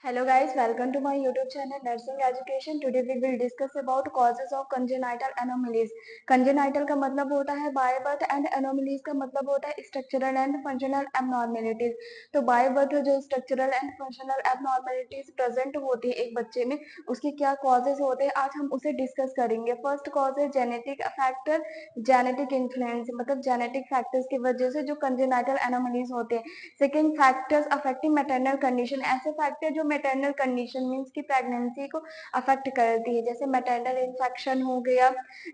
Hello guys, welcome to my YouTube channel Nursing Education. Today we will discuss about causes of congenital anomalies. Congenital का मतलब होता है by birth and anomalies का मतलब होता है स्ट्रक्चरल एंड फंक्शनल abnormalities. तो बाय बर्थ जो structural and functional abnormalities present होती है एक बच्चे में, उसके क्या कॉजेज होते हैं आज हम उसे डिस्कस करेंगे. फर्स्ट कॉज है जेनेटिक फैक्टर, जेनेटिक इन्फ्लुएंस मतलब जेनेटिक फैक्टर्स की वजह से जो congenital anomalies होते हैं. Second factors affecting maternal condition, ऐसे फैक्टर जो मैटरनल कंडीशन मीन्स की प्रेगनेंसी को अफेक्ट करती है, जैसे मैटरनल इन्फेक्शन हो गया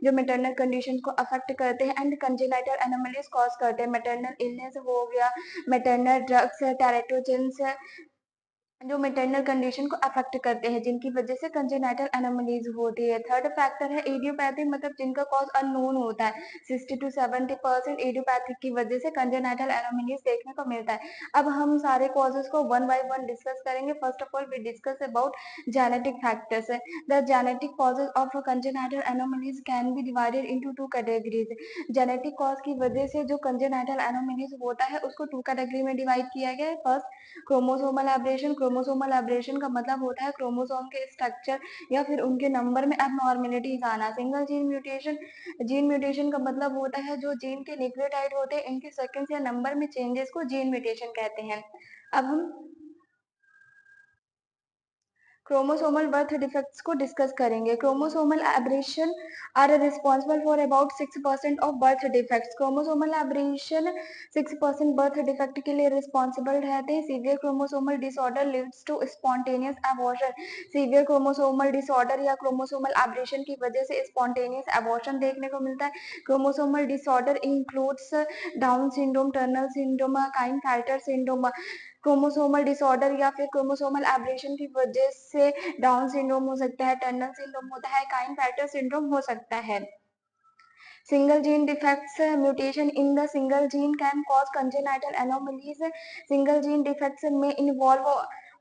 जो मैटरनल कंडीशन को अफेक्ट करते हैं एंड कंजेनाइटल एनोमलीज कॉज करते हैं. मैटरनल इलनेस हो गया, मैटरनल ड्रग्स, टेरेटोजेंस जो मैटरनल कंडीशन को अफेक्ट करते हैं जिनकी वजह से कंजेनाइटल एनोमलीज होती है. थर्ड फैक्टर है इडियोपैथिक मतलब जिनका कॉज अननोन होता है. 60 to 70% इडियोपैथिक की वजह से कंजेनाइटल एनोमलीज देखने को मिलता है. अब हम सारे कॉजेस को वन बाय वन डिस्कस करेंगे. First of all we discuss about genetic factors. The genetic causes of congenital anomalies can be divided into two categories. Genetic cause की वजह से जो कंजेनाइटल एनोमलीज होता है उसको टू कैटेगरी में डिवाइड किया गया है. First chromosomal aberration. Chromosomal aberration का मतलब होता है क्रोमोसोम के स्ट्रक्चर या फिर उनके नंबर में एबनॉर्मेलिटीज आना. Single gene mutation, gene mutation का मतलब होता है जो जीन के न्यूक्लियोटाइड होते हैं इनके सीक्वेंस या नंबर में चेंजेस को जीन म्यूटेशन कहते हैं. अब हम क्रोमोसोमल बर्थ डिफेक्ट्स को डिस्कस करेंगे. Chromosomal aberration are responsible for about 6% of birth defects. Chromosomal aberration 6% birth defect के लिए रिस्पॉन्सिबल रहते हैं. Severe chromosomal disorder leads to spontaneous abortion. Severe chromosomal disorder या क्रोमोसोमल एब्रेशन की वजह से स्पॉन्टेनियस एबॉर्शन देखने को मिलता है. Chromosomal disorder includes Down syndrome, Turner syndrome, Klinefelter syndrome. Chromosomal disorder या फिर क्रोमोसोमल एब्रेशन की वजह से डाउन सिंड्रोम हो सकता है, टर्नर सिंड्रोम होता है, काइनफेल्टर सिंड्रोम हो सकता है. Single gene defects, mutation in the single gene can cause congenital anomalies. Single gene defects में इन्वॉल्व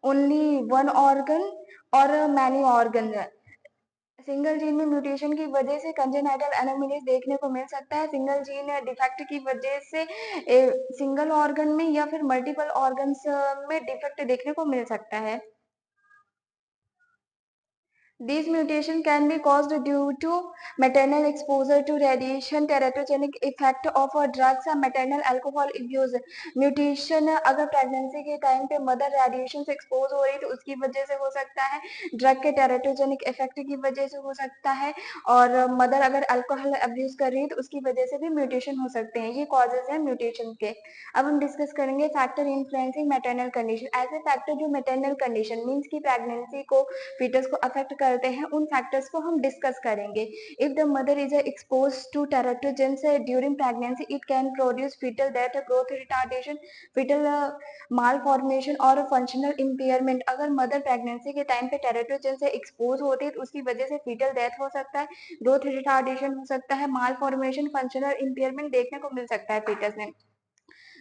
ओनली वन ऑर्गन और मैनी ऑर्गन. सिंगल जीन में म्यूटेशन की वजह से कंजेनाइटल एनोमलीज देखने को मिल सकता है. सिंगल जीन डिफेक्ट की वजह से सिंगल ऑर्गन में या फिर मल्टीपल ऑर्गन्स में डिफेक्ट देखने को मिल सकता है. These mutation can be caused due to maternal exposure to radiation, teratogenic effect of drugs or maternal alcohol abuse. Mutation अगर प्रेगनेंसी के टाइम पे मदर रेडिएशन से एक्सपोज हो रही है तो उसकी वजह से हो सकता है, ड्रग के टेराटोजेनिक इफेक्ट की वजह से हो सकता है, और मदर अगर अल्कोहल अब्यूज कर रही है तो उसकी वजह से भी म्यूटेशन हो सकते हैं. ये कॉजेज हैं म्यूटेशन के. अब हम डिस्कस करेंगे फैक्टर इन्फ्लुएंसिंग मैटरनल कंडीशन. ऐसे फैक्टर जो मैटरनल कंडीशन मीन्स की प्रेगनेंसी को फीटस को अफेक्ट करते हैं उन फैक्टर्स को हम डिस्कस करेंगे. If the mother is expose to teratogens during pregnancy it can produce foetal death, growth retardation, foetal malformation और फंक्शनल इम्पेयरमेंट. अगर मदर प्रेगनेंसी के टाइम पे टेराटोजेन से एक्सपोज होती है तो उसकी वजह से फीटल डेथ हो सकता है, ग्रोथ रिटार्डेशन हो सकता है, माल फॉर्मेशन, फंक्शनल इम्पेयरमेंट देखने को मिल सकता है फीटस में.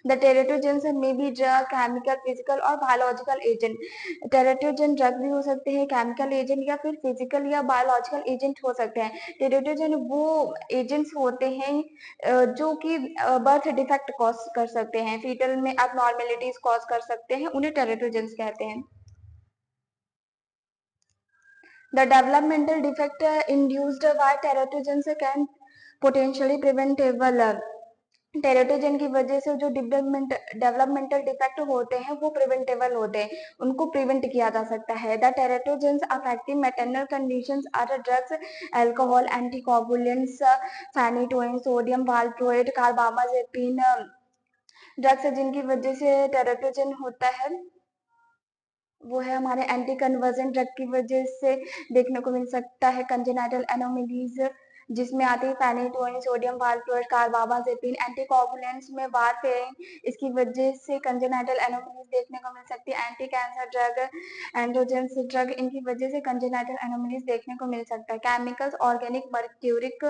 The teratogens may be drug, chemical, physical और biological agent. टेरेटोजन ड्रग भी हो सकते हैं, केमिकल एजेंट या फिर फिजिकल या बायोलॉजिकल एजेंट हो सकते हैं. टेरेटोजन वो एजेंट्स होते हैं जो कि बर्थ डिफेक्ट कॉज कर सकते हैं, फीटल में अबनॉर्मेलिटीज कॉज कर सकते हैं, उन्हें टेरेटोजेंस कहते हैं. The developmental defect induced by teratogens can potentially preventable. टेरेटोजन की वजह से जो डेवलपमेंटल डिफेक्ट होते हैं वो प्रिवेंटेबल होते हैं, उनको प्रिवेंट किया जा सकता है. The teratogens affecting maternal conditions are drugs, alcohol, anticoagulants, phenytoin, sodium valproate, carbamazepine. Drugs जिनकी वजह से टेरेटोजन होता है वो है हमारे एंटी कन्वर्जन ड्रग की वजह से देखने को मिल सकता है कंजेनाइटल एनोमलीज, जिसमें आते हैं phenytoin, sodium valproate, carbamazepine. Anticoagulants में वारफेरिन, इसकी वजह से कंजेनाइटल एनोमलीज देखने को मिल सकती है. Anti cancer drug, androgens drug, इनकी वजह से कंजेनाइटल एनोमलीज देखने को मिल सकता है. Chemicals, organic, mercuric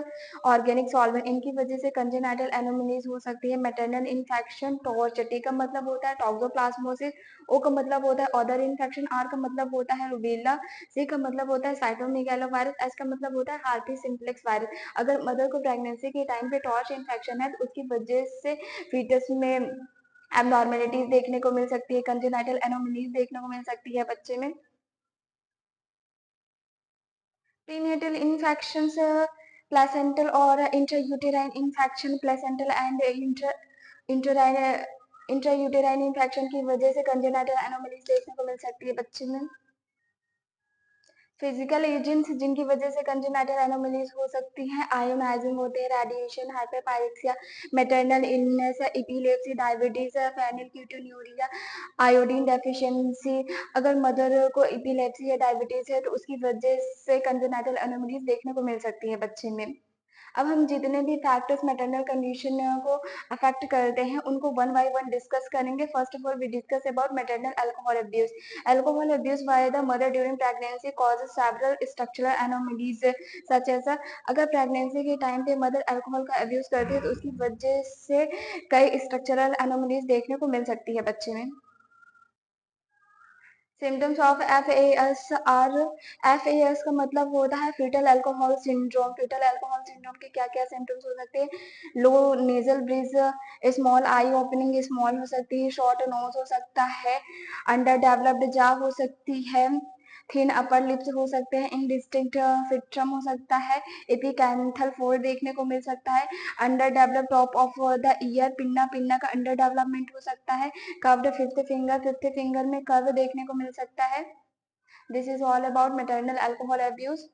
organic solvent, इनकी वजह से कंजेनाइटल एनोमलीज हो सकती है. मैटरनल इन्फेक्शन, टॉर्च, टी का मतलब होता है टॉक्सोप्लाज्मोसिस, ओ का मतलब होता है अदर इन्फेक्शन, आर का मतलब होता है रूबेला, सी का मतलब होता है साइटोमेगालोवायरस, एस का मतलब होता है हार्टी सिम्प्लेक्स वायरस. अगर मदर को प्रेगनेंसी के टाइम पे टॉर्च इन्फेक्शन है तो उसकी वजह से फीटस में एबनॉर्मेलिटीज देखने को मिल सकती है, कंजेनाइटल एनोमलीज देखने को मिल सकती है बच्चे में. Prenatal infections, placental or intrauterine infection, placental and intrauterine intrauterine infection की वजह से कंजेनाइटल एनोमलीज देखने को मिल सकती है बच्चे में। फिजिकल एजेंट्स जिनकी वजह से कंजेनाइटल एनोमलीज हो सकती हैं, आयोनाइजिंग होते हैं, radiation, hyperpyrexia, maternal illness, epilepsy, diabetes, phenylketonuria, iodine deficiency. अगर मदर को एपिलेप्सी या डायबिटीज है तो उसकी वजह से कंजेनाइटल एनोमलीज देखने को मिल सकती है बच्चे में। अब हम जितने भी फैक्टर्स मैटरनल कंडीशन को अफेक्ट करते हैं उनको वन बाय वन डिस्कस करेंगे। First of all we discuss about maternal alcohol abuse. Alcohol abuse by the mother during pregnancy causes several structural anomalies such as अगर प्रेगनेंसी के time पे mother alcohol का abuse करती है तो उसकी वजह से कई स्ट्रक्चरल एनोमलीज देखने को मिल सकती है बच्चे में। Symptoms of FAS are FAS का मतलब होता है foetal alcohol syndrome. Foetal alcohol syndrome के क्या क्या सिम्टम्स हो सकते हैं? Low nasal bridge, small eye opening small हो सकती है, शॉर्ट नोज हो सकता है, अंडर डेवलप्ड जा हो सकती है, थिन अपर लिप्स हो सकते हैं, इनडिस्टिंक्ट फिट्रम हो सकता है, एपिकैंथल फोल्ड देखने को मिल सकता है, under develop top of the ear, pinna pinna का अंडर डेवलपमेंट हो सकता है, कर्व्ड फिफ्थ फिंगर में कर्व देखने को मिल सकता है। This is all about maternal alcohol abuse.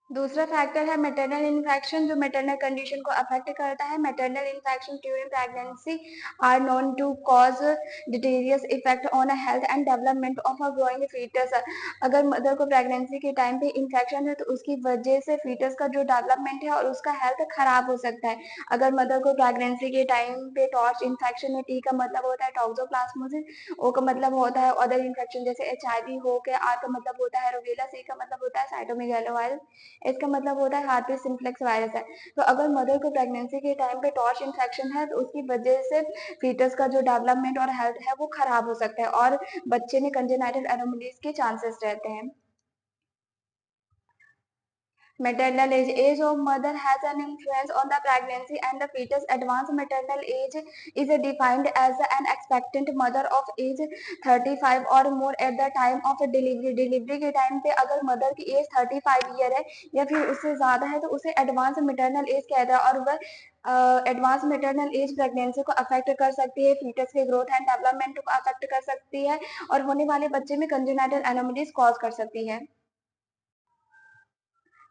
दूसरा फैक्टर है मैटरनल इन्फेक्शन जो मैटरनल कंडीशन को अफेक्ट करता है। Maternal infection during pregnancy are known to cause deleterious effect on health and development of a growing foetus. अगर mother को pregnancy के time पे इन्फेक्शन है तो उसकी वजह से फीटस का जो डेवलपमेंट है और उसका हेल्थ खराब हो सकता है। अगर मदर को प्रेगनेंसी के टाइम पे टॉर्च इन्फेक्शन है, टी का मतलब होता है टॉक्सोप्लाज्मोसिस, ओ का मतलब होता है अदर इन्फेक्शन जैसे HIV हो के, आर का मतलब होता है रूबेला, सी का मतलब होता है साइटोमेगालोवायरस, इसका मतलब होता है हार्पिस सिम्प्लेक्स वायरस है। तो अगर मदर को प्रेगनेंसी के टाइम पे टॉर्च इन्फेक्शन है तो उसकी वजह से फीटस का जो डेवलपमेंट और हेल्थ है वो खराब हो सकता है और बच्चे में कंजेनाइटल एनोमलीज के चांसेस रहते हैं। Maternal age. Age of mother has an influence on the pregnancy and the fetus. Advanced maternal age is defined as an expectant mother of age 35 or more at the time of delivery. Delivery के time पे अगर mother की as 35 year है या फिर उससे ज्यादा है तो उसे एडवांस मैटरनल एज कहता है और वह एडवांस मैटरनल एज प्रेगनेंसी को अफेक्ट कर सकती है, फीटस के ग्रोथ एंड डेवलपमेंट को अफेक्ट कर सकती है और होने वाले बच्चे में कंजेनाइटल एनोमलीज कॉज कर सकती है।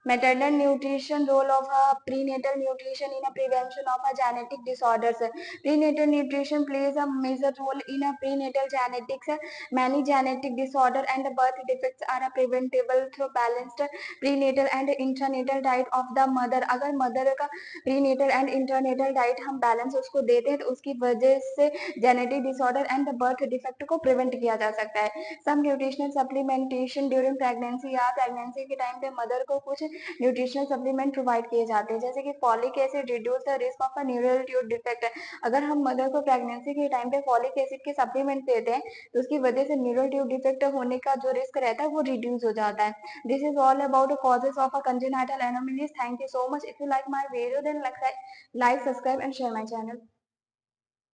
Maternal nutrition role of a prenatal nutrition in a prevention of a genetic disorders. Prenatal nutrition plays a major role in a prenatal genetics. Many genetic disorder and birth defects are preventable through balanced prenatal and intranatal diet of the mother. अगर mother का prenatal and intranatal diet हम balance उसको देते हैं तो उसकी वजह से genetic disorder and birth defect को प्रिवेंट किया जा सकता है। सम न्यूट्रिशनल सप्लीमेंटेशन ड्यूरिंग प्रेगनेंसी या प्रेगनेंसी के टाइम पे मदर को कुछ न्यूट्रिशनल सप्लीमेंट प्रोवाइड किए जाते हैं जैसे कि folic acid reduce the risk of a neural tube defect. अगर हम मदर को प्रेगनेंसी के टाइम पे फॉलिक एसिड के सप्लीमेंट देते हैं तो उसकी वजह से न्यूरल ट्यूब डिफेक्ट होने का जो रिस्क रहता है वो रिड्यूस हो जाता है। This is all about causes of a congenital anomalies. Thank you so much. If you like my video then like, subscribe and share my channel.